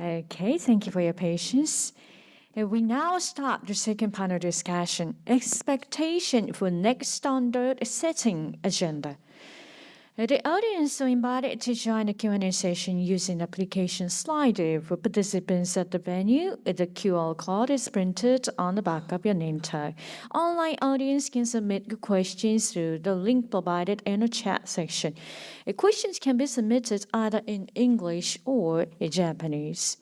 Okay, thank you for your patience. We now start the second panel discussion, expectation for next standard setting agenda. The audience are invited to join the Q&A session using the application slider. For participants at the venue, the QR code is printed on the back of your name tag. Online audience can submit questions through the link provided in the chat section. Questions can be submitted either in English or in Japanese.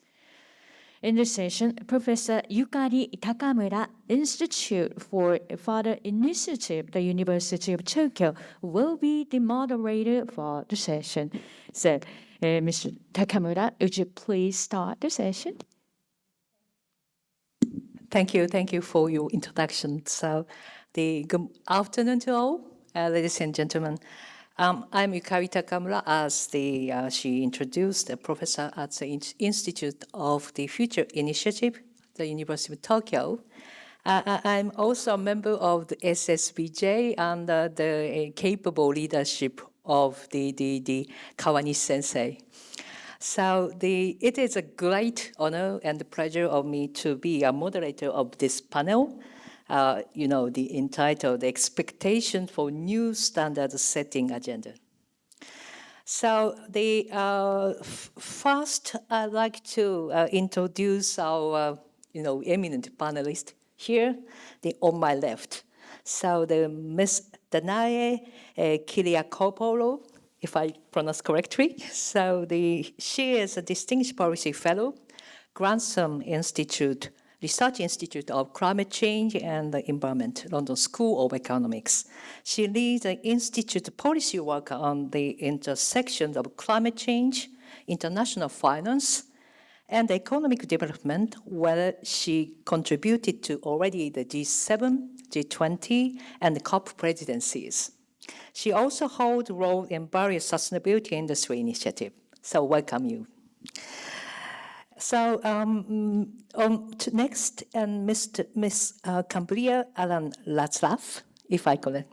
In this session, Professor Yukari Takamura, Institute for Further Initiative, the University of Tokyo, will be the moderator for the session. So, Mr. Takamura, would you please start the session? Thank you for your introduction. So, good afternoon to all, ladies and gentlemen. I'm Yukari Takamura, as she introduced, the professor at the Institute of the Future Initiative, the University of Tokyo. I'm also a member of the SSBJ under the capable leadership of the Kawani Sensei. So it is a great honor and pleasure of me to be a moderator of this panel. Entitled Expectation for New Standard Setting Agenda. So first, I'd like to introduce our, eminent panelist here, on my left. So Miss Danae Kyriakopoulou, if I pronounce correctly. So she is a Distinguished Policy Fellow, Grantham Research Institute of Climate Change and the Environment, London School of Economics. She leads the Institute policy work on the intersection of climate change, international finance, and economic development, where she contributed to already the G7, G20, and the COP presidencies. She also holds a role in various sustainability industry initiatives. So welcome you. So next, Miss Cambria Ratzlaff, if I call it.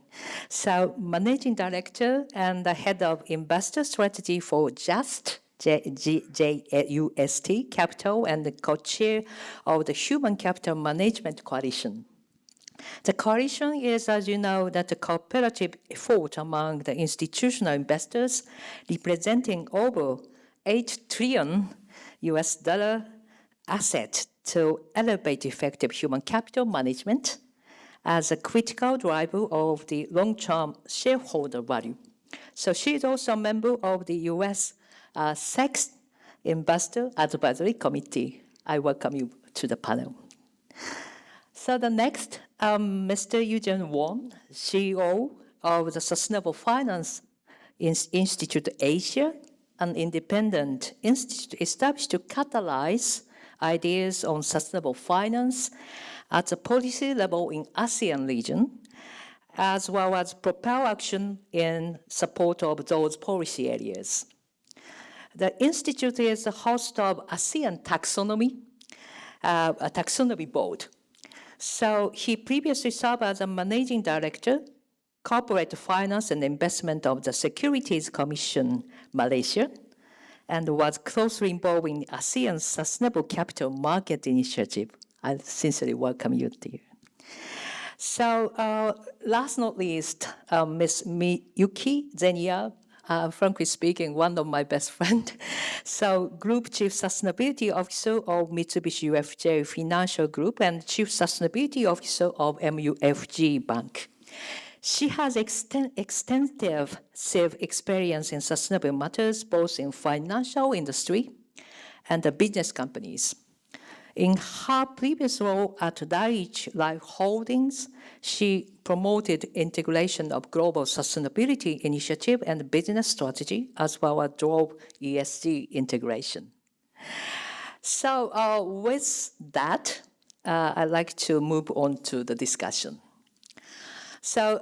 So Managing Director and the Head of Investor Strategy for JUST, J-U-S-T Capital, and the co-chair of the Human Capital Management Coalition. The coalition is, as you know, that a cooperative effort among the institutional investors representing over $8 trillion asset to elevate effective human capital management as a critical driver of the long-term shareholder value. So she is also a member of the U.S. SEC Investor Advisory Committee. I welcome you to the panel. So the next, Mr. Eugene Wong, CEO of the Sustainable Finance Institute Asia, an independent institute established to catalyze ideas on sustainable finance at the policy level in ASEAN region, as well as propel action in support of those policy areas. The institute is the host of ASEAN Taxonomy, a taxonomy board. So he previously served as a managing director, corporate finance and investment of the Securities Commission Malaysia, and was closely involved in ASEAN's Sustainable Capital Market Initiative. I sincerely welcome you here. So last not least, Ms. Miyuki, Zeniya, frankly speaking, one of my best friends. So Group Chief Sustainability Officer of Mitsubishi UFJ Financial Group and Chief Sustainability Officer of MUFG Bank. She has extensive experience in sustainable matters, both in financial industry and the business companies. In her previous role at Daiichi Life Holdings, she promoted integration of global sustainability initiative and business strategy, as well as drove ESG integration. So with that, I'd like to move on to the discussion. So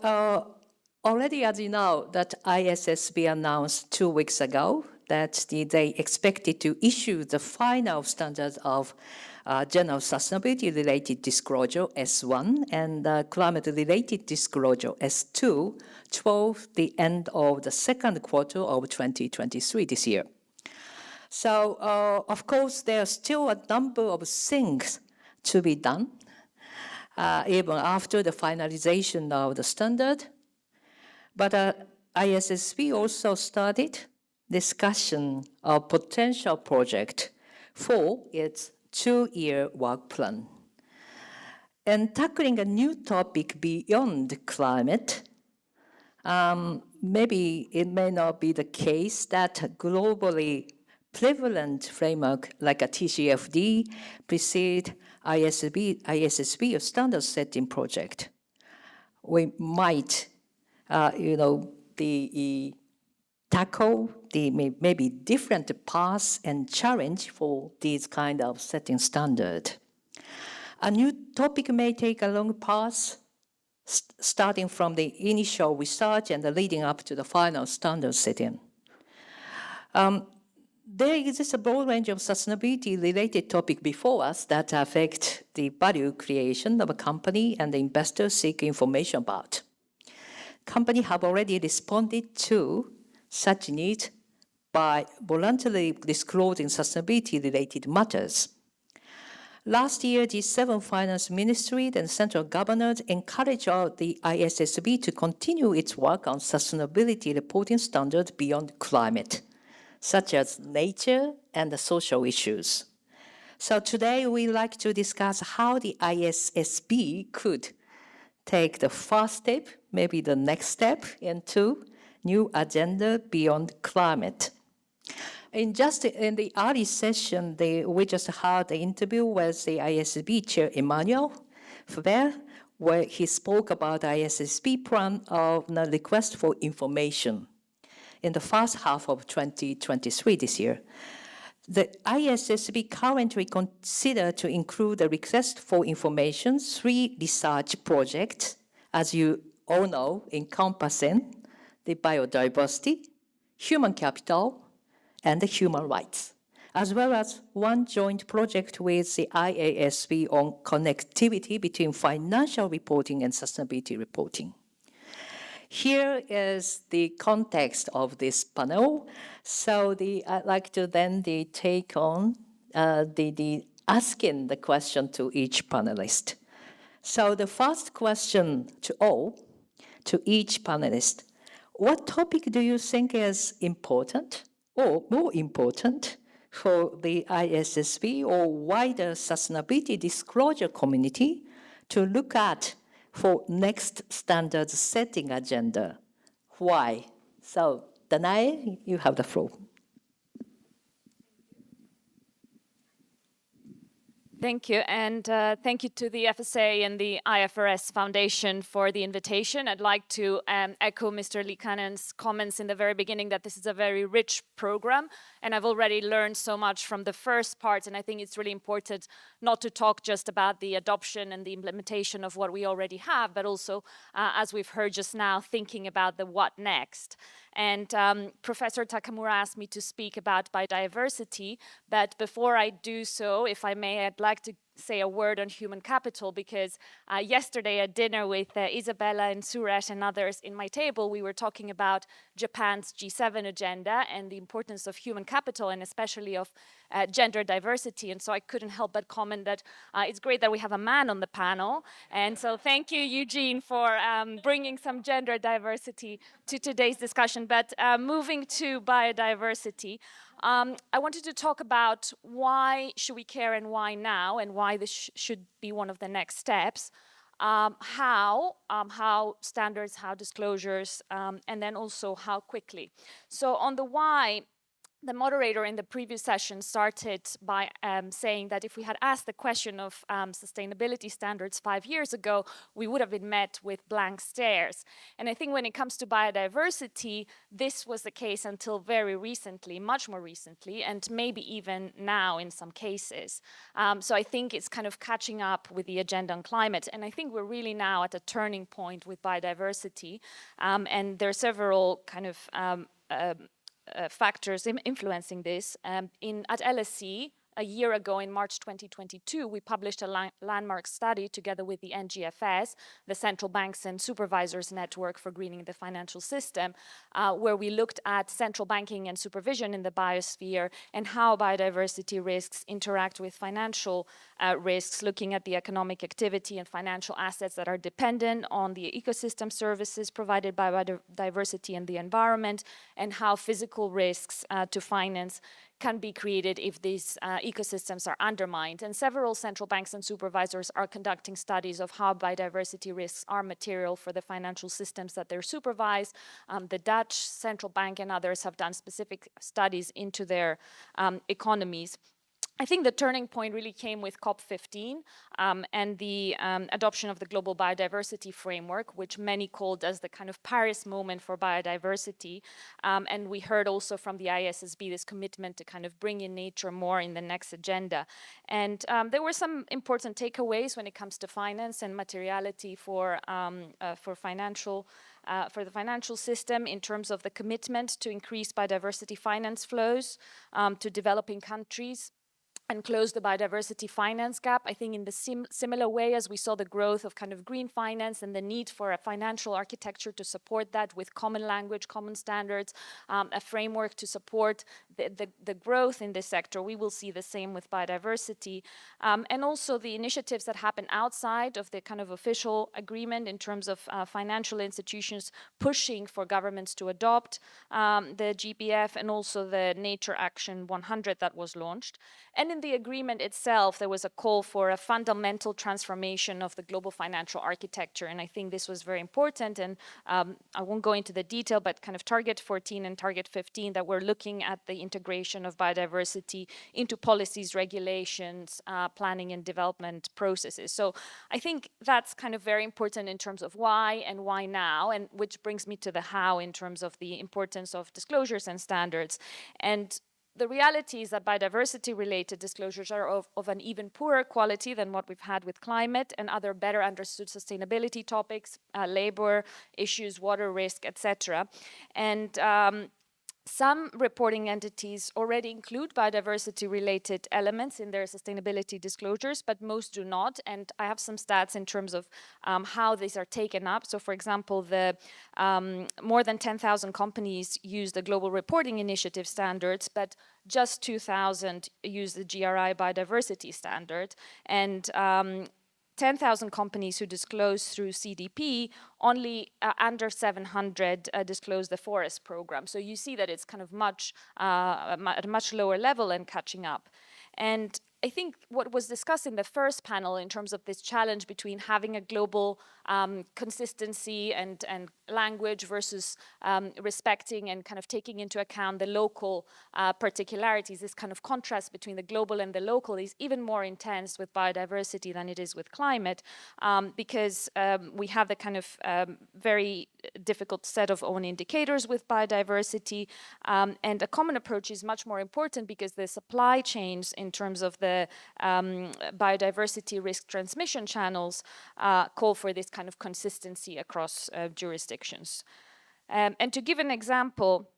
already, as you know, that ISSB announced 2 weeks ago that they expected to issue the final standards of general sustainability-related disclosure, S1, and climate-related disclosure, S2, toward the end of the second quarter of 2023 this year. So, of course, there are still a number of things to be done, even after the finalization of the standard. But ISSB also started discussion of potential project for its 2-year work plan. And tackling a new topic beyond climate, maybe it may not be the case that a globally prevalent framework like a TCFD precede ISSB standard setting project. We might, tackle the maybe different paths and challenge for these kind of setting standard. A new topic may take a long path, starting from the initial research and leading up to the final standard setting. There exists a broad range of sustainability-related topics before us that affect the value creation of a company and the investors seek information about. Companies have already responded to such needs by voluntarily disclosing sustainability-related matters. Last year, G7 finance ministries and central governors encouraged the ISSB to continue its work on sustainability reporting standards beyond climate, such as nature and the social issues. So today, we'd like to discuss how the ISSB could take the first step, maybe the next step, into new agenda beyond climate. In the early session, we just had the interview with the ISSB chair, Emmanuel Faber, where he spoke about the ISSB plan of the request for information in the first half of 2023 this year. The ISSB currently consider to include the request for information 3 research projects, as you all know, encompassing the biodiversity, human capital, and the human rights, as well as 1 joint project with the IASB on connectivity between financial reporting and sustainability reporting. Here is the context of this panel. So I'd like to then take on asking the question to each panelist. So the first question to each panelist, what topic do you think is important or more important for the ISSB or wider sustainability disclosure community to look at for next standard setting agenda? Why? So, Danae, you have the floor. Thank you, and thank you to the FSA and the IFRS Foundation for the invitation. I'd like to echo Mr. Liikanen's comments in the very beginning that this is a very rich program, and I've already learned so much from the first part, and I think it's really important not to talk just about the adoption and the implementation of what we already have, but also, as we've heard just now, thinking about the what next. And Professor Takamura asked me to speak about biodiversity, but before I do so, if I may, I'd like to say a word on human capital, because yesterday at dinner with Isabella and Suresh and others in my table, we were talking about Japan's G7 agenda and the importance of human capital and especially of gender diversity. And so I couldn't help but comment that it's great that we have a man on the panel. And so thank you, Eugene, for bringing some gender diversity to today's discussion. But moving to biodiversity, I wanted to talk about why should we care and why now, and why this should be one of the next steps. How standards, how disclosures, and then also how quickly. So on the why, the moderator in the previous session started by saying that if we had asked the question of sustainability standards 5 years ago, we would have been met with blank stares. And I think when it comes to biodiversity, this was the case until very recently, much more recently, and maybe even now in some cases. So I think it's kind of catching up with the agenda on climate. And I think we're really now at a turning point with biodiversity. And there are several kind of factors influencing this. At LSE, a year ago in March 2022, we published a landmark study together with the NGFS, the Central Banks and Supervisors Network for Greening the Financial System, where we looked at central banking and supervision in the biosphere and how biodiversity risks interact with financial risks, looking at the economic activity and financial assets that are dependent on the ecosystem services provided by biodiversity and the environment, and how physical risks to finance can be created if these ecosystems are undermined. And several central banks and supervisors are conducting studies of how biodiversity risks are material for the financial systems that they're supervised. The Dutch central bank and others have done specific studies into their economies. I think the turning point really came with COP15 and the adoption of the Global Biodiversity Framework, which many called as the kind of Paris moment for biodiversity. And we heard also from the ISSB this commitment to kind of bring in nature more in the next agenda. And there were some important takeaways when it comes to finance and materiality for the financial system in terms of the commitment to increase biodiversity finance flows to developing countries and close the biodiversity finance gap. I think in the similar way as we saw the growth of kind of green finance and the need for a financial architecture to support that with common language, common standards, a framework to support the growth in this sector, we will see the same with biodiversity. And also the initiatives that happen outside of the kind of official agreement in terms of financial institutions pushing for governments to adopt the GBF, and also the Nature Action 100 that was launched. And in the agreement itself, there was a call for a fundamental transformation of the global financial architecture. And I think this was very important. And I won't go into the detail, but kind of Target 14 and Target 15 that we're looking at the integration of biodiversity into policies, regulations, planning and development processes. So I think that's kind of very important in terms of why and why now, and which brings me to the how in terms of the importance of disclosures and standards. And the reality is that biodiversity-related disclosures are of an even poorer quality than what we've had with climate and other better understood sustainability topics, labor issues, water risk, etc. And some reporting entities already include biodiversity-related elements in their sustainability disclosures, but most do not. And I have some stats in terms of how these are taken up. So, for example, the more than 10,000 companies use the Global Reporting Initiative standards, but just 2,000 use the GRI biodiversity standard. And 10,000 companies who disclose through CDP, only under 700 disclose the forest program. So you see that it's kind of at a much lower level and catching up. And I think what was discussed in the first panel in terms of this challenge between having a global consistency and language versus respecting and kind of taking into account the local particularities, this kind of contrast between the global and the local is even more intense with biodiversity than it is with climate, because we have the kind of very difficult set of own indicators with biodiversity, and a common approach is much more important because the supply chains in terms of the biodiversity risk transmission channels call for this kind of consistency across jurisdictions. And to give an example,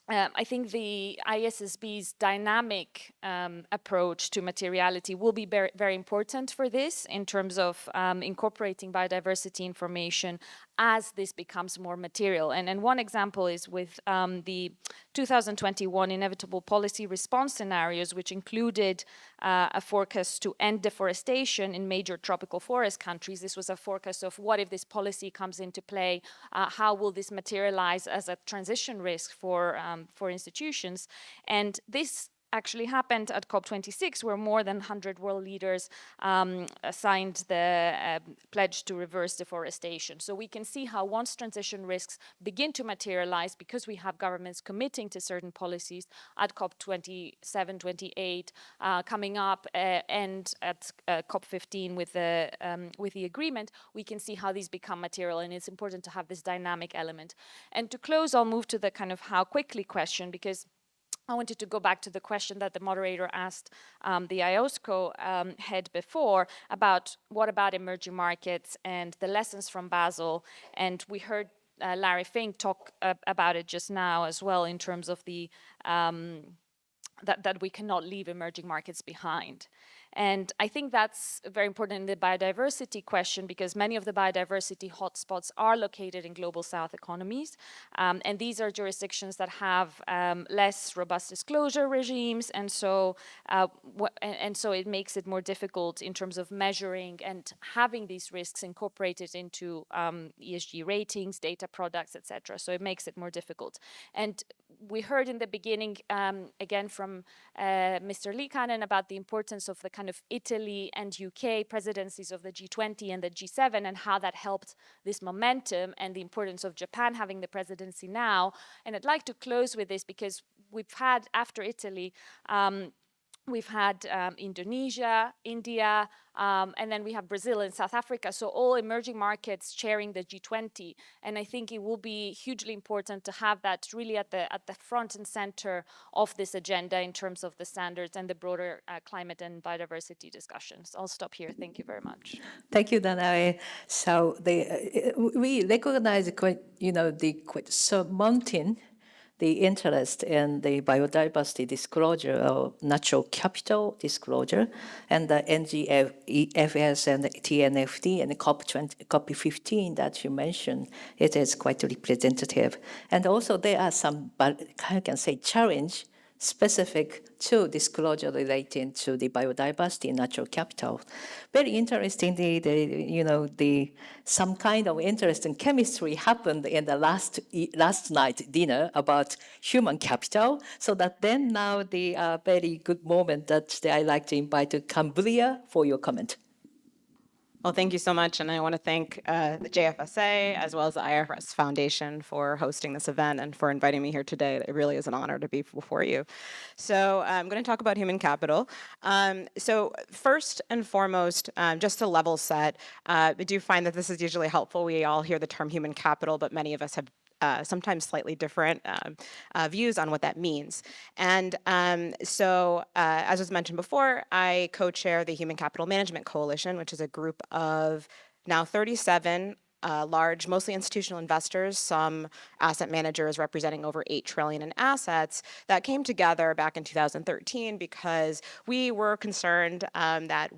I think the ISSB's dynamic approach to materiality will be very important for this in terms of incorporating biodiversity information as this becomes more material. And one example is with the 2021 Inevitable Policy Response Scenarios, which included a forecast to end deforestation in major tropical forest countries. This was a forecast of what if this policy comes into play, how will this materialize as a transition risk for institutions. And this actually happened at COP26, where more than 100 world leaders signed the pledge to reverse deforestation. So we can see how once transition risks begin to materialize, because we have governments committing to certain policies at COP27, 28, coming up, and at COP15 with the agreement, we can see how these become material, and it's important to have this dynamic element. And to close, I'll move to the kind of how quickly question, because I wanted to go back to the question that the moderator asked the IOSCO head before about what about emerging markets and the lessons from Basel. And we heard Larry Fink talk about it just now as well in terms of the that we cannot leave emerging markets behind. And I think that's very important in the biodiversity question, because many of the biodiversity hotspots are located in global south economies. And these are jurisdictions that have less robust disclosure regimes. And so it makes it more difficult in terms of measuring and having these risks incorporated into ESG ratings, data products, etc. So it makes it more difficult. And we heard in the beginning, again, from Mr. Liikanen about the importance of the kind of Italy and UK presidencies of the G20 and the G7 and how that helped this momentum, and the importance of Japan having the presidency now. And I'd like to close with this, because we've had, after Italy, we've had Indonesia, India, and then we have Brazil and South Africa. So all emerging markets chairing the G20. And I think it will be hugely important to have that really at the front and center of this agenda in terms of the standards and the broader climate and biodiversity discussions. I'll stop here. Thank you very much. Thank you, Danae. So we recognize, mounting the interest in the biodiversity disclosure of natural capital disclosure, and the NGFS and the TNFD and the COP15 that you mentioned, it is quite representative. And also there are some, I can say, challenge specific to disclosure relating to the biodiversity and natural capital. Very interestingly, some kind of interesting chemistry happened in the last night dinner about human capital. So that then now the very good moment that I'd like to invite to Cambria for your comment. Well, thank you so much, and I want to thank the JFSA as well as the IFRS Foundation for hosting this event and for inviting me here today. It really is an honor to be before you. So I'm going to talk about human capital. So first and foremost, just to level set, we do find that this is usually helpful. We all hear the term human capital, but many of us have sometimes slightly different views on what that means. And so, as was mentioned before, I co-chair the Human Capital Management Coalition, which is a group of now 37 large, mostly institutional investors, some asset managers representing over $8 trillion in assets, that came together back in 2013 because we were concerned that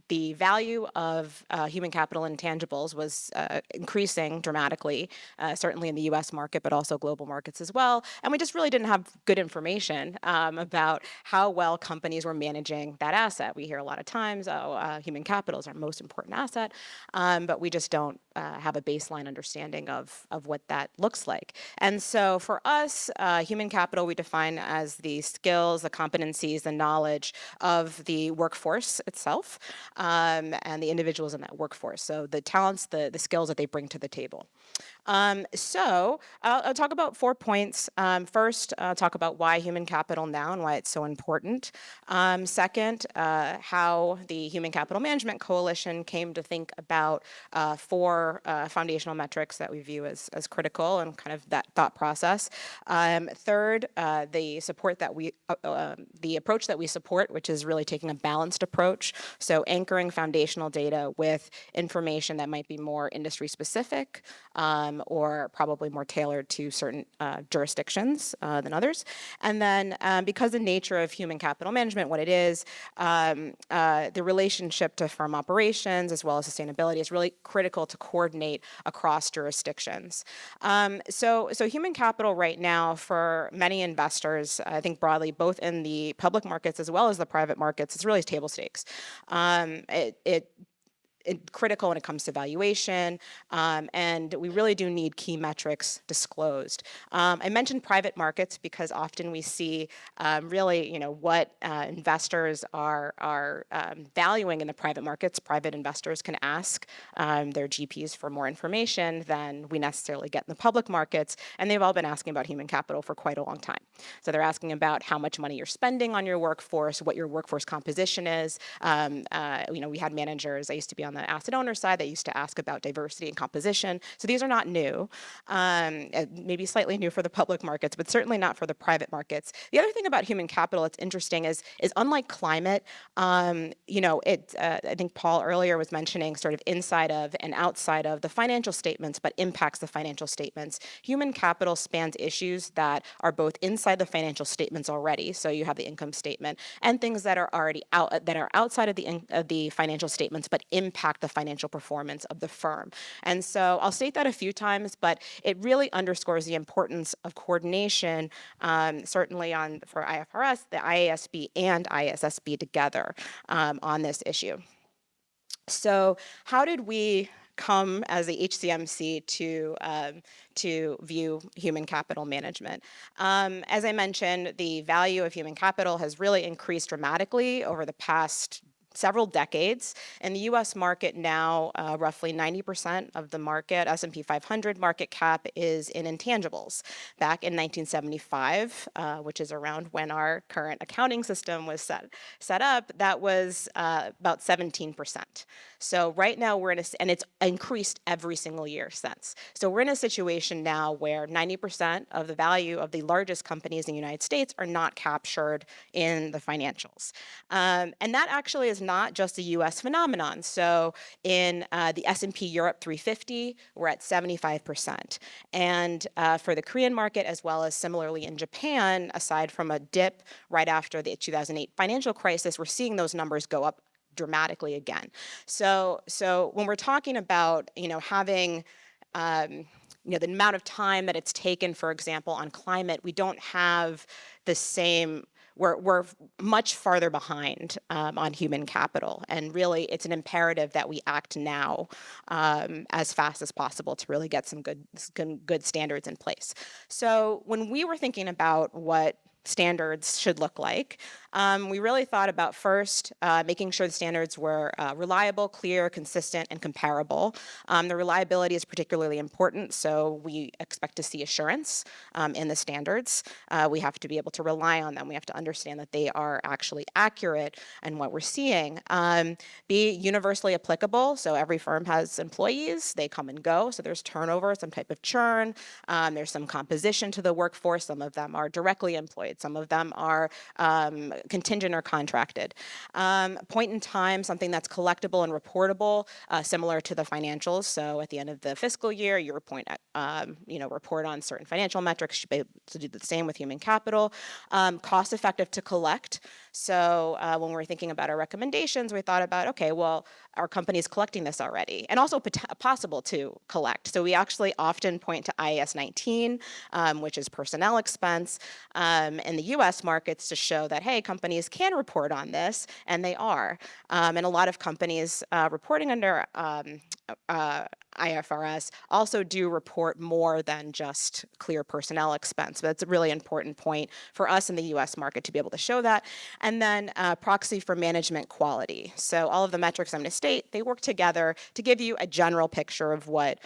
the value of human capital intangibles was increasing dramatically, certainly in the US market, but also global markets as well. And we just really didn't have good information about how well companies were managing that asset. We hear a lot of times, human capital is our most important asset, but we just don't have a baseline understanding of what that looks like. And so for us, human capital we define as the skills, the competencies, the knowledge of the workforce itself, and the individuals in that workforce. So the talents, the skills that they bring to the table. So I'll talk about 4 points. First, I'll talk about why human capital now and why it's so important. Second, how the Human Capital Management Coalition came to think about 4 foundational metrics that we view as critical and kind of that thought process. Third, the approach that we support, which is really taking a balanced approach. So anchoring foundational data with information that might be more industry specific, or probably more tailored to certain jurisdictions than others. And then because the nature of human capital management, what it is, the relationship to firm operations as well as sustainability is really critical to coordinate across jurisdictions. So human capital right now for many investors, I think broadly, both in the public markets as well as the private markets, it's really table stakes. It's critical when it comes to valuation, and we really do need key metrics disclosed. I mentioned private markets because often we see really, what investors are valuing in the private markets. Private investors can ask their GPs for more information than we necessarily get in the public markets, and they've all been asking about human capital for quite a long time. So they're asking about how much money you're spending on your workforce, what your workforce composition is. We had managers, I used to be on on the asset owner side that used to ask about diversity and composition. So these are not new, maybe slightly new for the public markets, but certainly not for the private markets. The other thing about human capital that's interesting is unlike climate, you know, I think Paul earlier was mentioning sort of inside of and outside of the financial statements, but impacts the financial statements. Human capital spans issues that are both inside the financial statements already, so you have the income statement, and things that are already outside of the financial statements, but impact the financial performance of the firm. And so I'll state that a few times, but it really underscores the importance of coordination, certainly for IFRS, the IASB and ISSB together on this issue. So how did we come as the HCMC to view human capital management? As I mentioned, the value of human capital has really increased dramatically over the past several decades. In the US market now, roughly 90% of the market, S&P 500 market cap, is in intangibles. Back in 1975, which is around when our current accounting system was set up, that was about 17%. So right now we're and it's increased every single year since. So we're in a situation now where 90% of the value of the largest companies in the United States are not captured in the financials. And that actually is not just a US phenomenon. So in the S&P Europe 350, we're at 75%. And for the Korean market, as well as similarly in Japan, aside from a dip right after the 2008 financial crisis, we're seeing those numbers go up dramatically again. So when we're talking about, you know, having you know, the amount of time that it's taken, for example, on climate, we don't have the same, we're much farther behind on human capital. And really, it's an imperative that we act now as fast as possible to really get some good standards in place. So when we were thinking about what standards should look like, we really thought about first making sure the standards were reliable, clear, consistent, and comparable. The reliability is particularly important, so we expect to see assurance in the standards. We have to be able to rely on them. We have to understand that they are actually accurate in what we're seeing. Be universally applicable, so every firm has employees, they come and go, so there's turnover, some type of churn, there's some composition to the workforce, some of them are directly employed, some of them are contingent or contracted. Point in time, something that's collectible and reportable, similar to the financials. So at the end of the fiscal year, you report on certain financial metrics. You should be able to do the same with human capital. Cost effective to collect. So when we're thinking about our recommendations, we thought about, okay, well, our company is collecting this already, and also possible to collect. So we actually often point to IAS 19, which is personnel expense, in the US markets to show that, hey, companies can report on this, and they are. And a lot of companies reporting under IFRS also do report more than just clear personnel expense. But it's a really important point for us in the US market to be able to show that. And then proxy for management quality. So all of the metrics I'm going to state, they work together to give you a general picture of what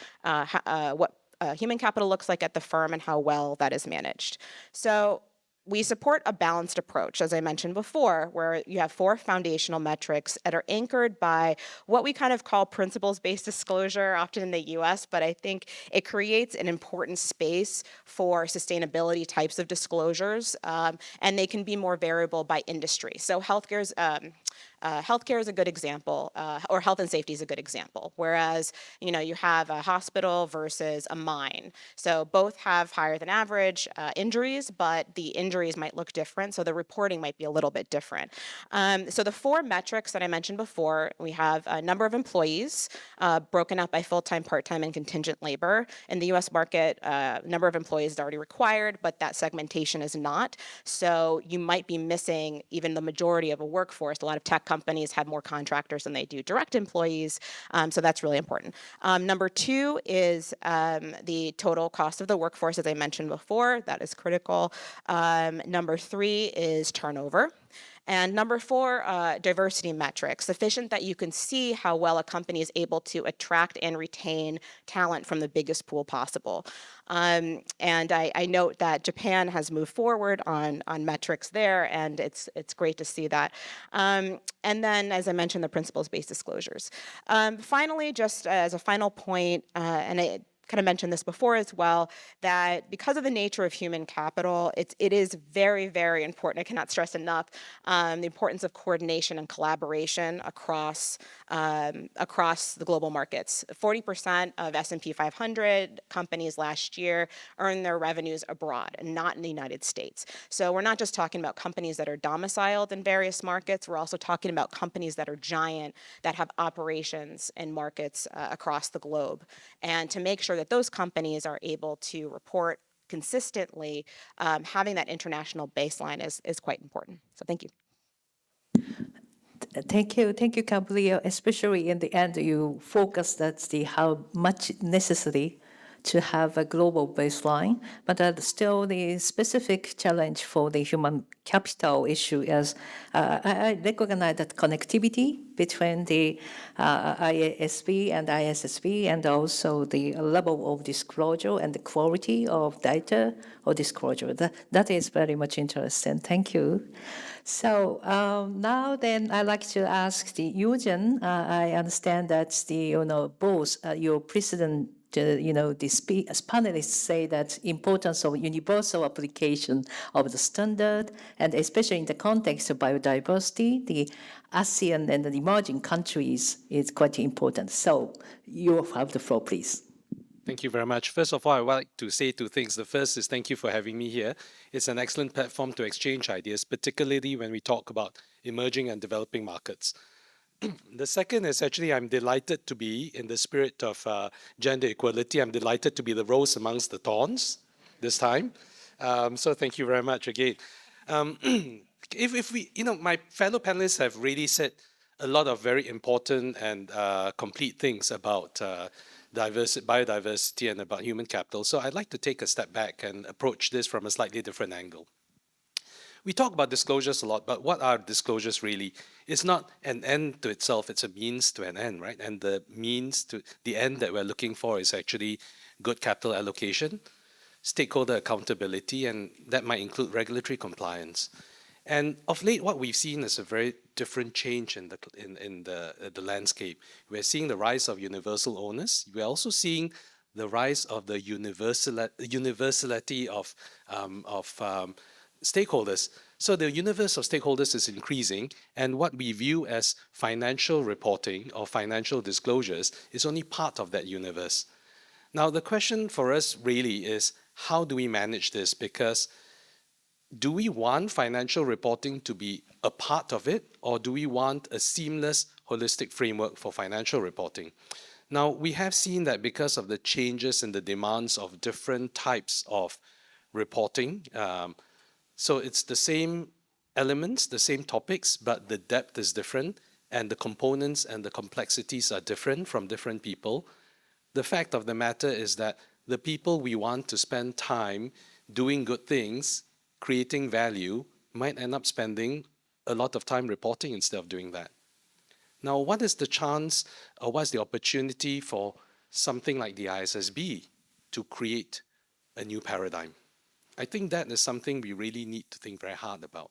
human capital looks like at the firm and how well that is managed. So we support a balanced approach, as I mentioned before, where you have 4 foundational metrics that are anchored by what we kind of call principles-based disclosure, often in the US, but I think it creates an important space for sustainability types of disclosures, and they can be more variable by industry. So healthcare is a good example, or health and safety is a good example, whereas, you know, you have a hospital versus a mine. So both have higher than average injuries, but the injuries might look different, so the reporting might be a little bit different. So the 4 metrics that I mentioned before, we have a number of employees broken up by full-time, part-time, and contingent labor. In the US market, number of employees is already required, but that segmentation is not. So you might be missing even the majority of a workforce. A lot of tech companies have more contractors than they do direct employees, so that's really important. Number 2 is the total cost of the workforce, as I mentioned before. That is critical. Number 3 is turnover. And number 4, diversity metrics, sufficient that you can see how well a company is able to attract and retain talent from the biggest pool possible. And I note that Japan has moved forward on metrics there, and it's great to see that. And then, as I mentioned, the principles-based disclosures. Finally, just as a final point, and I kind of mentioned this before as well, that because of the nature of human capital, it is very, very important. I cannot stress enough the importance of coordination and collaboration across the global markets. 40% of S&P 500 companies last year earned their revenues abroad and not in the United States. So we're not just talking about companies that are domiciled in various markets. We're also talking about companies that are giant, that have operations in markets across the globe. And to make sure that those companies are able to report consistently, having that international baseline is quite important. So thank you. Thank you, Cambria. Especially in the end, you focused at how much necessary to have a global baseline, but still the specific challenge for the human capital issue is I recognize that connectivity between the IASB and ISSB, and also the level of disclosure and the quality of data or disclosure. That is very much interesting. Thank you. So now then, I'd like to ask the Eugene. I understand that both your president. The panelists say that importance of universal application of the standard, and especially in the context of biodiversity, the ASEAN and the emerging countries is quite important. So you have the floor, please. Thank you very much. First of all, I would like to say two things. The first is thank you for having me here. It's an excellent platform to exchange ideas, particularly when we talk about emerging and developing markets. The second is actually I'm delighted to be, in the spirit of gender equality, I'm delighted to be the rose amongst the thorns this time. So thank you very much again. If we, my fellow panelists have really said a lot of very important and complete things about biodiversity and about human capital. So I'd like to take a step back and approach this from a slightly different angle. We talk about disclosures a lot, but what are disclosures really? It's not an end to itself, it's a means to an end, right? And the means to the end that we're looking for is actually good capital allocation, stakeholder accountability, and that might include regulatory compliance. And of late, what we've seen is a very different change in the landscape. We're seeing the rise of universal owners. We're also seeing the rise of the universality of stakeholders. So the universe of stakeholders is increasing, and what we view as financial reporting or financial disclosures is only part of that universe. Now, the question for us really is, how do we manage this? Because do we want financial reporting to be a part of it, or do we want a seamless, holistic framework for financial reporting? Now, we have seen that because of the changes in the demands of different types of reporting, so it's the same elements, the same topics, but the depth is different, and the components and the complexities are different from different people. The fact of the matter is that the people we want to spend time doing good things, creating value, might end up spending a lot of time reporting instead of doing that. Now, what is the chance, or what's the opportunity for something like the ISSB to create a new paradigm? I think that is something we really need to think very hard about.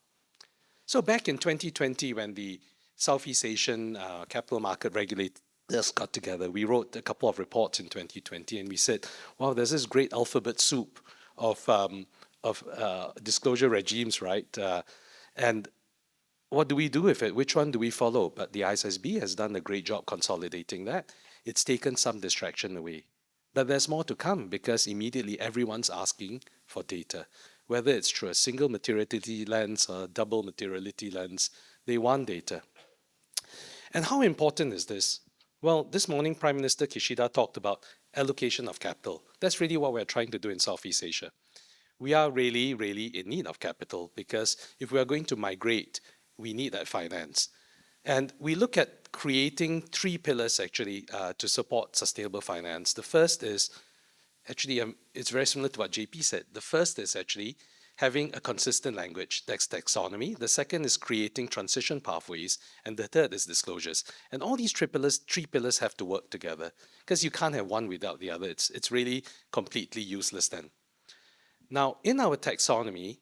So back in 2020, when the Southeast Asian capital market regulators got together, we wrote a couple of reports in 2020, and we said, wow, there's this great alphabet soup of disclosure regimes, right? And what do we do with it? Which one do we follow? But the ISSB has done a great job consolidating that. It's taken some distraction away. But there's more to come, because immediately everyone's asking for data. Whether it's through a single materiality lens or a double materiality lens, they want data. And how important is this? Well, this morning, Prime Minister Kishida talked about allocation of capital. That's really what we're trying to do in Southeast Asia. We are really, really in need of capital, because if we are going to migrate, we need that finance. And we look at creating three pillars, actually, to support sustainable finance. The first is, actually, it's very similar to what JP said. The first is actually having a consistent language, that's taxonomy. The second is creating transition pathways. And the third is disclosures. And all these three pillars have to work together because you can't have one without the other. It's really completely useless then. Now, in our taxonomy,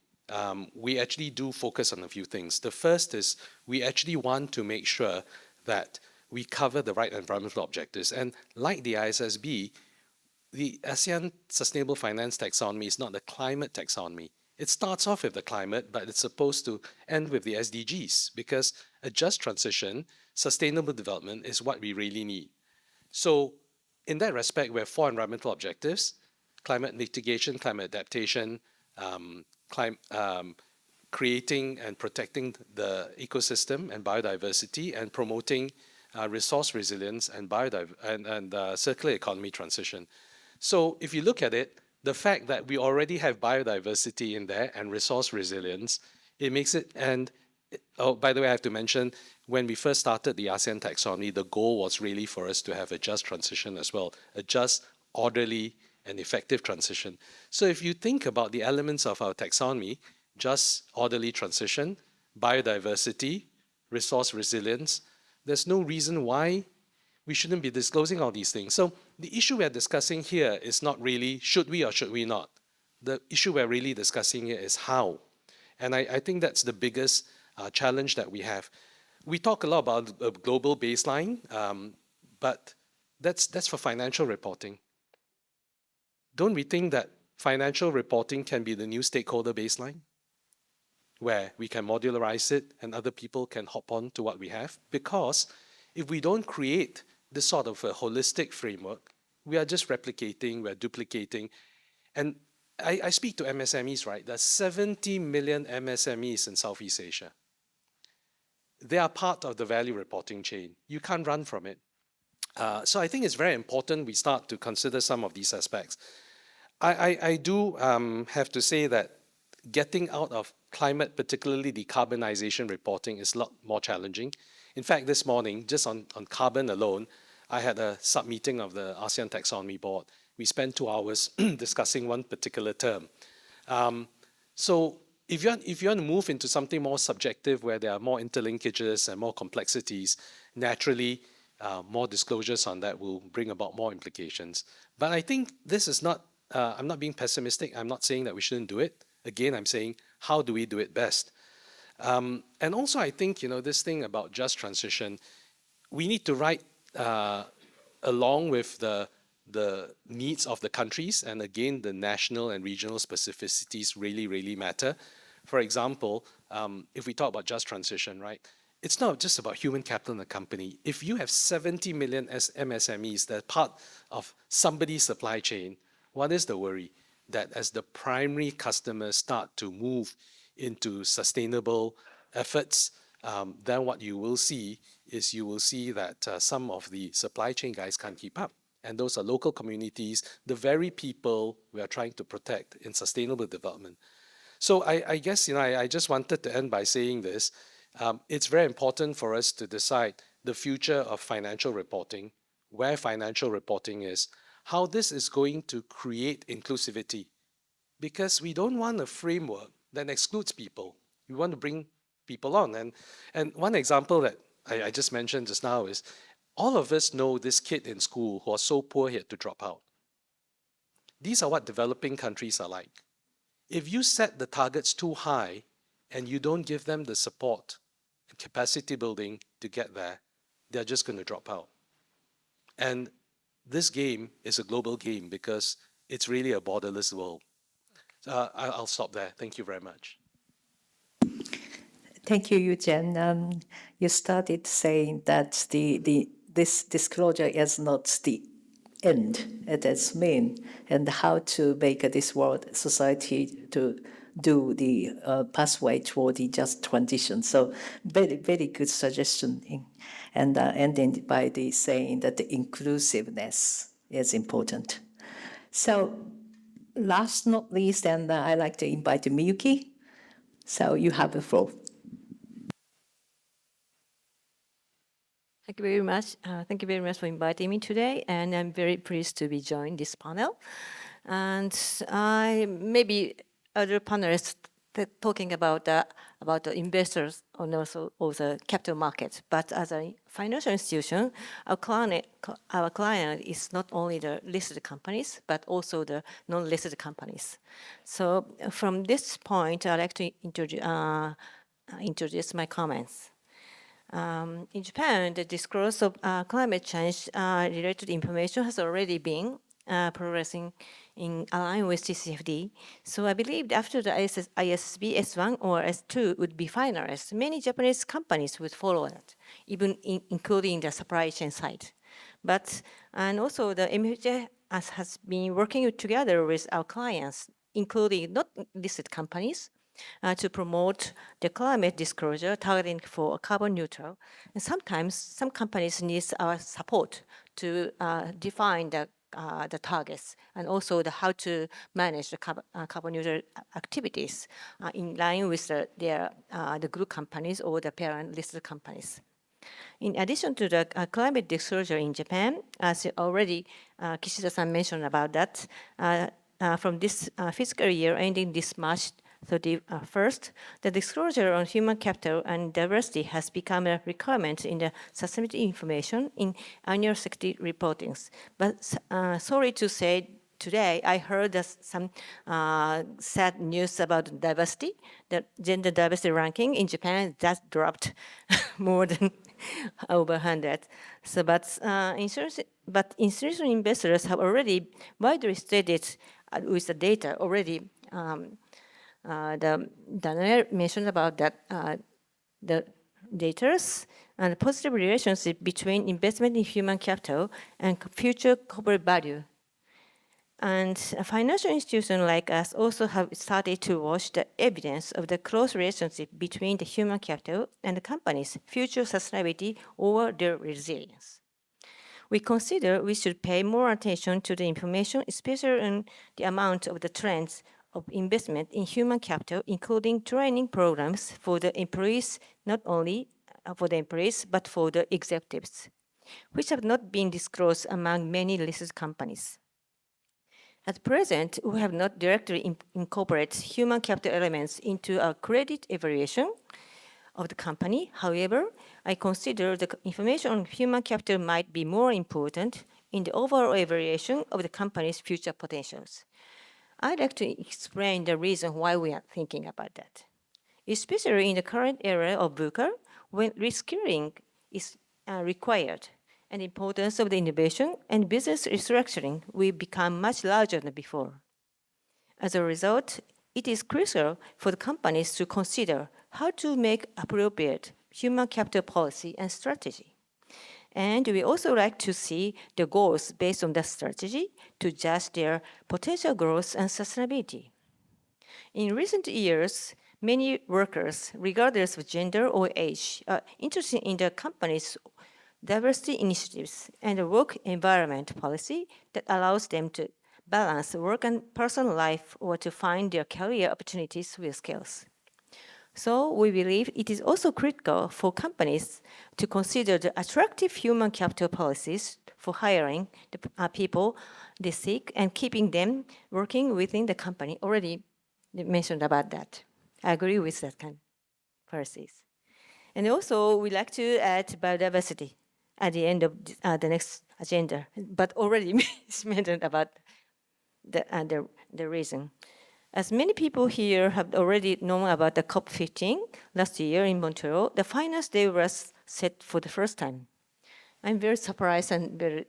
we actually do focus on a few things. The first is we actually want to make sure that we cover the right environmental objectives. And like the ISSB, the ASEAN Sustainable Finance Taxonomy is not a climate taxonomy. It starts off with the climate, but it's supposed to end with the SDGs because a just transition, sustainable development is what we really need. So in that respect, we have 4 environmental objectives: climate mitigation, climate adaptation, creating and protecting the ecosystem and biodiversity, and promoting resource resilience and circular economy transition. So if you look at it, the fact that we already have biodiversity in there and resource resilience, it makes it, and oh, by the way, I have to mention, when we first started the ASEAN taxonomy, the goal was really for us to have a just transition as well, a just, orderly, and effective transition. So if you think about the elements of our taxonomy, just, orderly transition, biodiversity, resource resilience, there's no reason why we shouldn't be disclosing all these things. So the issue we're discussing here is not really should we or should we not. The issue we're really discussing here is how. And I think that's the biggest challenge that we have. We talk a lot about a global baseline, but that's for financial reporting. Don't we think that financial reporting can be the new stakeholder baseline, where we can modularize it and other people can hop on to what we have? Because if we don't create this sort of a holistic framework, we are just replicating, we're duplicating. And I speak to MSMEs, right? There's 70 million MSMEs in Southeast Asia. They are part of the value reporting chain. You can't run from it. So I think it's very important we start to consider some of these aspects. I do have to say that getting out of climate, particularly decarbonization reporting, is a lot more challenging. In fact, this morning, just on carbon alone, I had a sub-meeting of the ASEAN Taxonomy Board. We spent 2 hours discussing one particular term. So if you want to move into something more subjective, where there are more interlinkages and more complexities, naturally, more disclosures on that will bring about more implications. But I think this is not, I'm not being pessimistic. I'm not saying that we shouldn't do it. Again, I'm saying, how do we do it best? And also, I think, this thing about just transition, we need to write along with the needs of the countries, and again, the national and regional specificities really, really matter. For example, if we talk about just transition, right? It's not just about human capital in the company. If you have 70 million MSMEs that are part of somebody's supply chain, what is the worry? That as the primary customers start to move into sustainable efforts, then what you will see is that some of the supply chain guys can't keep up. And those are local communities, the very people we are trying to protect in sustainable development. So I guess, I just wanted to end by saying this. It's very important for us to decide the future of financial reporting, where financial reporting is, how this is going to create inclusivity. Because we don't want a framework that excludes people. We want to bring people on. And one example that I just mentioned just now is, all of us know this kid in school who was so poor he had to drop out. These are what developing countries are like. If you set the targets too high and you don't give them the support and capacity building to get there, they're just going to drop out. And this game is a global game because it's really a borderless world. I'll stop there. Thank you very much. Thank you, Eugene. You started saying that this disclosure is not the end, it is mean, and how to make this world society to do the pathway toward the just transition. So very, very good suggestion. And ending by the saying that the inclusiveness is important. So last not least, and I'd like to invite Miyuki. So you have the floor. Thank you very much. Thank you very much for inviting me today, and I'm very pleased to be joining this panel. And I maybe other panelists talking about the investors and also the capital market. But as a financial institution, our client is not only the listed companies, but also the non-listed companies. So from this point, I'd like to introduce my comments. In Japan, the disclosure of climate change related information has already been progressing in line with TCFD. So I believe after the ISSB S1 or S2 would be finalized, many Japanese companies would follow it, even including the supply chain side. And also the MUFG has been working together with our clients, including not listed companies, to promote the climate disclosure targeting for carbon neutral. And sometimes some companies need our support to define the targets and also how to manage the carbon neutral activities in line with the group companies or the parent listed companies. In addition to the climate disclosure in Japan, as already Kishida-san mentioned about that, from this fiscal year ending this March 31st, the disclosure on human capital and diversity has become a requirement in the sustainability information in annual security reportings. But sorry to say, today I heard some sad news about diversity. The gender diversity ranking in Japan just dropped more than over 100. So, but institutional investors have already widely stated with the data already. Danae mentioned about that the data and the positive relationship between investment in human capital and future corporate value. And a financial institution like us also have started to watch the evidence of the close relationship between the human capital and the company's future sustainability or their resilience. We consider we should pay more attention to the information, especially on the amount of the trends of investment in human capital, including training programs for the employees, not only for the employees, but for the executives, which have not been disclosed among many listed companies. At present, we have not directly incorporated human capital elements into our credit evaluation of the company. However, I consider the information on human capital might be more important in the overall evaluation of the company's future potentials. I'd like to explain the reason why we are thinking about that. Especially in the current era of VUCA, when reskilling is required, and the importance of the innovation and business restructuring will become much larger than before. As a result, it is crucial for the companies to consider how to make appropriate human capital policy and strategy. And we also like to see the goals based on that strategy to judge their potential growth and sustainability. In recent years, many workers, regardless of gender or age, are interested in the company's diversity initiatives and a work environment policy that allows them to balance work and personal life or to find their career opportunities with skills. So we believe it is also critical for companies to consider the attractive human capital policies for hiring the people they seek and keeping them working within the company. Already mentioned about that. I agree with that kind of policies. And also we like to add biodiversity at the end of the next agenda, but already mentioned about the reason. As many people here have already known about the COP15 last year in Montreal, the Finance Day was set for the first time. I'm very surprised and very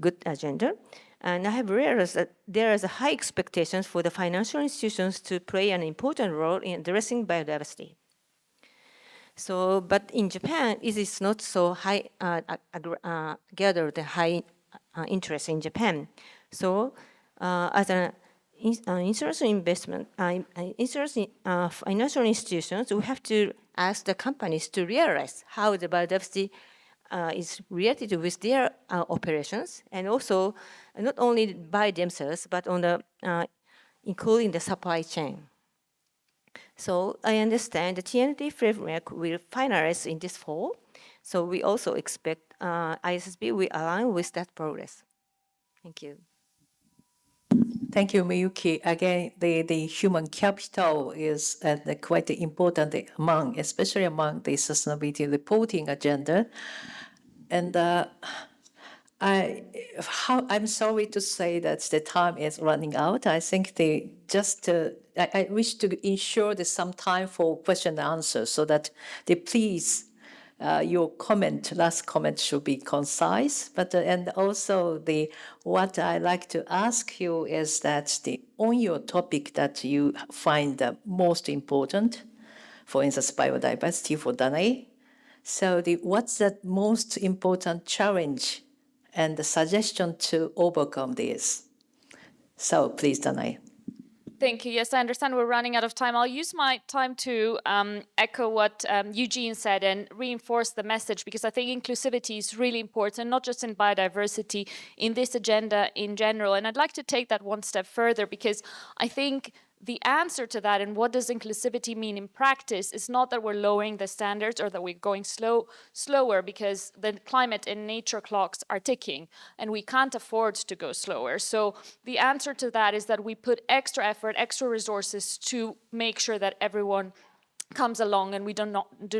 good agenda. And I have realized that there is a high expectations for the financial institutions to play an important role in addressing biodiversity. So, but in Japan, it is not so high, gathered the high interest in Japan. So, as an insurance investment, financial institutions, we have to ask the companies to realize how the biodiversity is related with their operations, and also not only by themselves, but on the including the supply chain. So I understand the TNT framework will finalize in this fall. So we also expect ISSB will align with that progress. Thank you. Thank you, Miyuki. Again, the human capital is quite important especially among the sustainability reporting agenda. And I'm sorry to say that the time is running out. I think I wish to ensure there's some time for question and answer so that please, your last comment should be concise. But and also what I like to ask you is that on your topic that you find the most important, for instance, biodiversity for Danae. So what's the most important challenge and the suggestion to overcome this? So please, Danae. Thank you. Yes, I understand we're running out of time. I'll use my time to echo what Eugene said and reinforce the message, because I think inclusivity is really important, not just in biodiversity, in this agenda in general. And I'd like to take that one step further, because I think the answer to that and what does inclusivity mean in practice is not that we're lowering the standards or that we're going slower, because the climate and nature clocks are ticking and we can't afford to go slower. So the answer to that is that we put extra effort, extra resources to make sure that everyone comes along and we do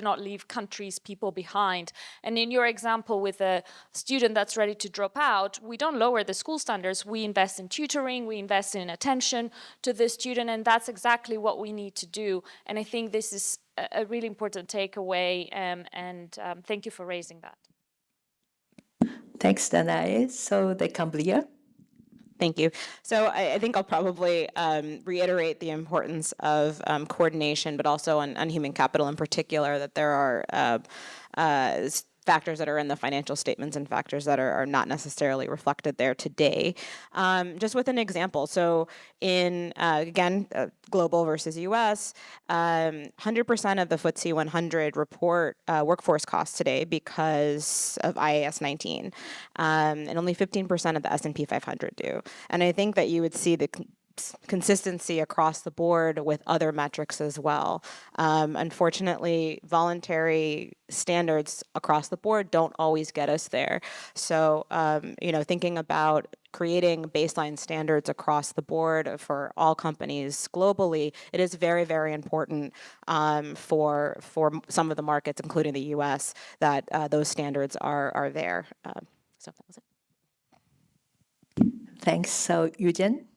not leave countries, people behind. And in your example with a student that's ready to drop out, we don't lower the school standards. We invest in tutoring, we invest in attention to the student, and that's exactly what we need to do. And I think this is a really important takeaway, and thank you for raising that. Thanks, Danae. So the Cambria. Thank you. So I think I'll probably reiterate the importance of coordination, but also on human capital in particular, that there are factors that are in the financial statements and factors that are not necessarily reflected there today. Just with an example, so in, again, global versus US, 100% of the FTSE 100 report workforce costs today because of IAS 19, and only 15% of the S&P 500 do. And I think that you would see the consistency across the board with other metrics as well. Unfortunately, voluntary standards across the board don't always get us there. So, thinking about creating baseline standards across the board for all companies globally, it is very, very important for some of the markets, including the US, that those standards are there. So that was it. Thanks. So, Eugene?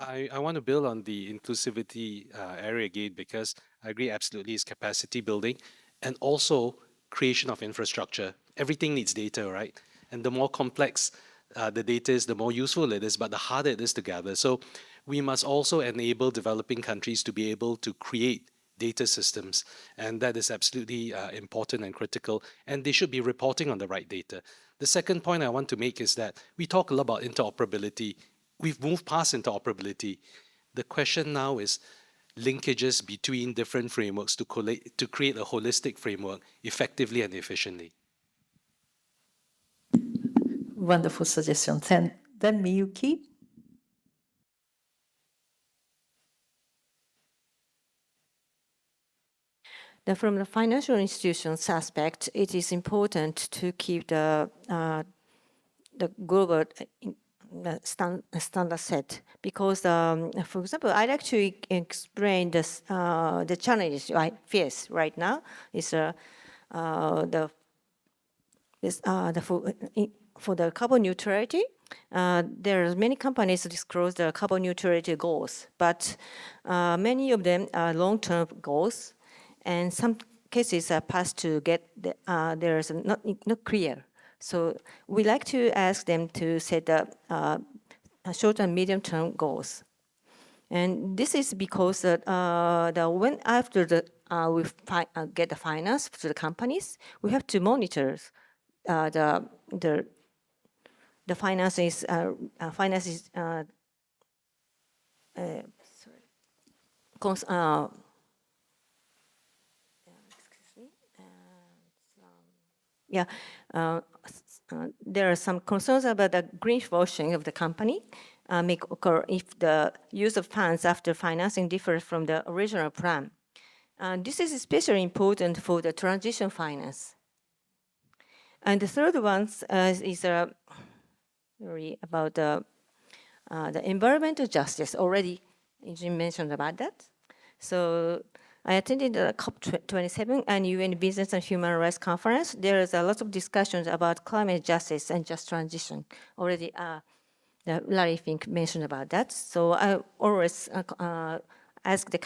I want to build on the inclusivity area again, because I agree absolutely is capacity building and also creation of infrastructure. Everything needs data, right? And the more complex the data is, the more useful it is, but the harder it is to gather. So we must also enable developing countries to be able to create data systems, and that is absolutely important and critical, and they should be reporting on the right data. The second point I want to make is that we talk a lot about interoperability. We've moved past interoperability. The question now is linkages between different frameworks to create a holistic framework effectively and efficiently. Wonderful suggestion. Then Miyuki. From the financial institutions aspect, it is important to keep the global standard set, because, for example, I'd like to explain the challenges I face right now. Is for the carbon neutrality. There are many companies that disclose the carbon neutrality goals, but many of them are long-term goals, and some cases are passed to get there's not clear. So we like to ask them to set up short and medium-term goals, and this is because when after we get the finance to the companies, we have to monitor the finances there are some concerns about the greenwashing of the company may occur if the use of funds after financing differs from the original plan. This is especially important for the transition finance. And the third one is really about the the environmental justice, already Eugene mentioned about that. So I attended the COP27 and UN Business and Human Rights Conference. There is a lot of discussions about climate justice and just transition. Already Larry Fink mentioned about that. So I always ask the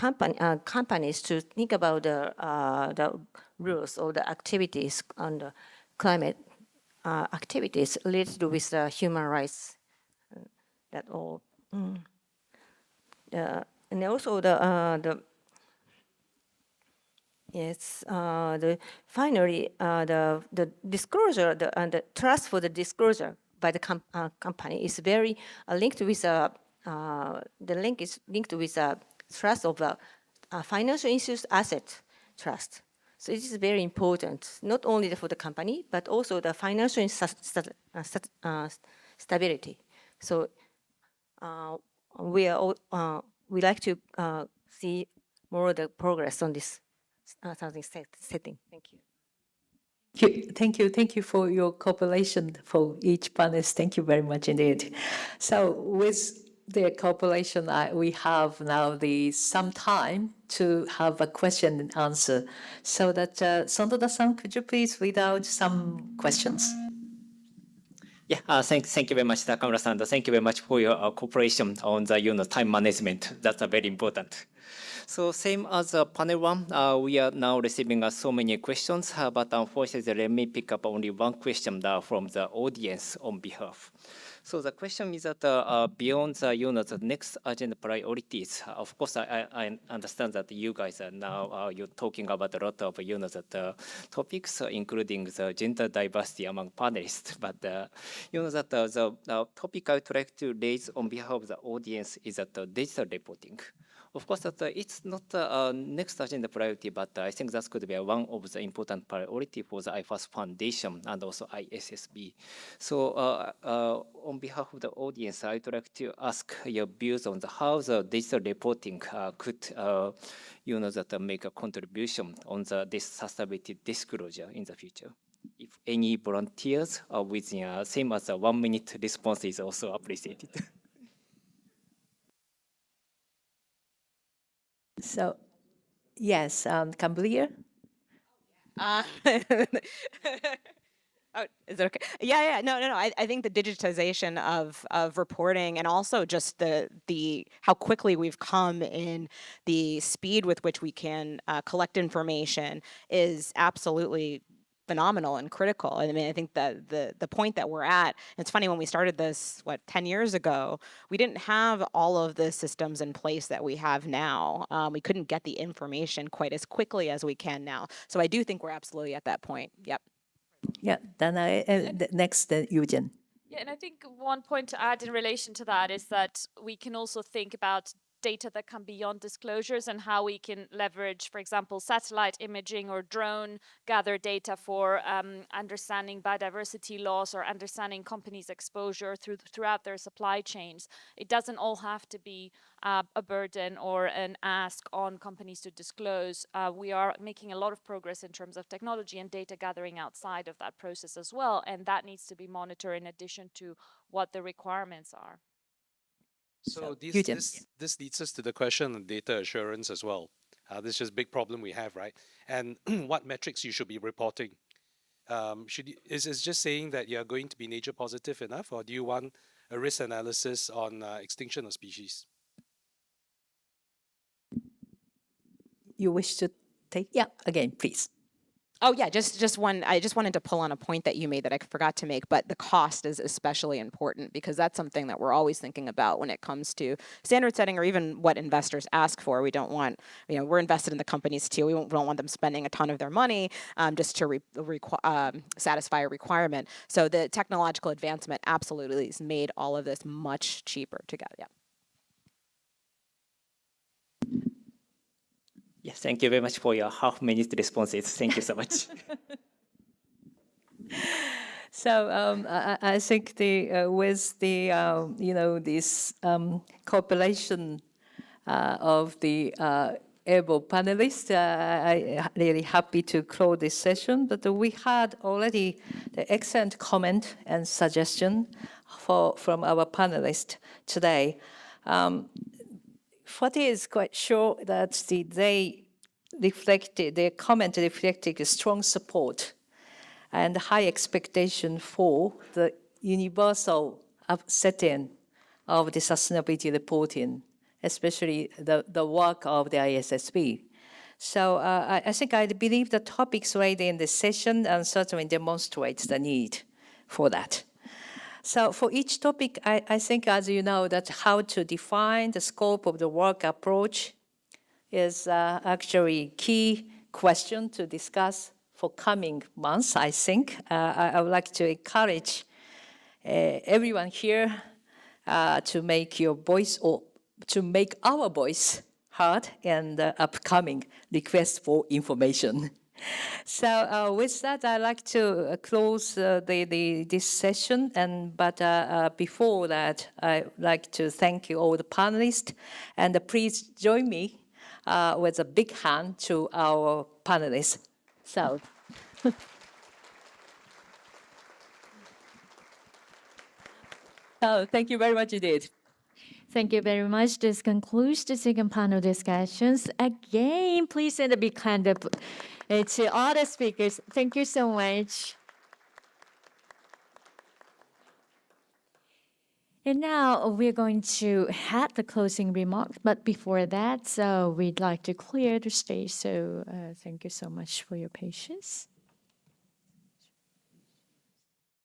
companies to think about the rules or the activities on the climate activities related with the human rights. That all. And also finally the disclosure and the trust for the disclosure by the company is very linked with the link is linked with trust of the financial institutions asset trust. So it is very important, not only for the company, but also the financial stability. So we like to see more of the progress on this setting. Thank you. Thank you for your cooperation for each panelist. Thank you very much indeed. So with the cooperation, we have now some time to have a question and answer. So that Sondoda-san, could you please read out some questions? Yeah, thank you very much, Takamura-san. Thank you very much for your cooperation on the time management. That's very important. So same as panel one, we are now receiving so many questions, but unfortunately, let me pick up only one question from the audience on behalf. So the question is that beyond the next agenda priorities, of course, I understand that you guys are now you're talking about a lot of the topics, including the gender diversity among panelists. But that the topic I would like to raise on behalf of the audience is that digital reporting. Of course, that it's not the next agenda priority, but I think that could be one of the important priority for the IFAS Foundation and also ISSB. So on behalf of the audience, I'd like to ask your views on how the digital reporting could make a contribution on this sustainability disclosure in the future. If any volunteers are within same as a 1 minute response is also appreciated. So, yes, Cambria. Oh, is it okay? Yeah. No. I think the digitization of reporting and also just the how quickly we've come in the speed with which we can collect information is absolutely phenomenal and critical. I mean, I think that the point that we're at, it's funny, when we started this, 10 years ago, we didn't have all of the systems in place that we have now. We couldn't get the information quite as quickly as we can now. So I do think we're absolutely at that point. Yep. Yeah, Danae, next, Eugene. Yeah, and I think one point to add in relation to that is that we can also think about data that come beyond disclosures and how we can leverage, for example, satellite imaging or drone gather data for understanding biodiversity loss or understanding companies' exposure throughout their supply chains. It doesn't all have to be a burden or an ask on companies to disclose. We are making a lot of progress in terms of technology and data gathering outside of that process as well, and that needs to be monitored in addition to what the requirements are. So this leads us to the question of data assurance as well. This is a big problem we have, right? And what metrics you should be reporting. Is it just saying that you're going to be nature positive enough, or do you want a risk analysis on extinction of species? You wish to take? Yeah, again, please. Oh yeah, just one. I just wanted to pull on a point that you made that I forgot to make, but the cost is especially important because that's something that we're always thinking about when it comes to standard setting or even what investors ask for. We don't want, we're invested in the companies too. We don't want them spending a ton of their money just to satisfy a requirement. So the technological advancement absolutely has made all of this much cheaper to get. Yeah. Yes, thank you very much for your half-minute responses. Thank you so much. So I think with this cooperation of the able panelists, I'm really happy to close this session. But we had already the excellent comment and suggestion from our panelists today. What is quite sure that their comment reflected strong support and high expectation for the universal setting of the sustainability reporting, especially the work of the ISSB. So I think I believe the topics raised in this session and certainly demonstrates the need for that. So for each topic, I think, as you know, that how to define the scope of the work approach is actually key question to discuss for coming months, I think. I would like to encourage everyone here to make your voice, or to make our voice heard in the upcoming request for information. So with that, I'd like to close this session. But before that, I'd like to thank you all the panelists. And please join me with a big hand to our panelists. So. Oh, thank you very much indeed. Thank you very much. This concludes the second panel discussions. Again, please send a big hand up to all the speakers. Thank you so much. And now we're going to have the closing remarks. But before that, we'd like to clear the stage. So thank you so much for your patience.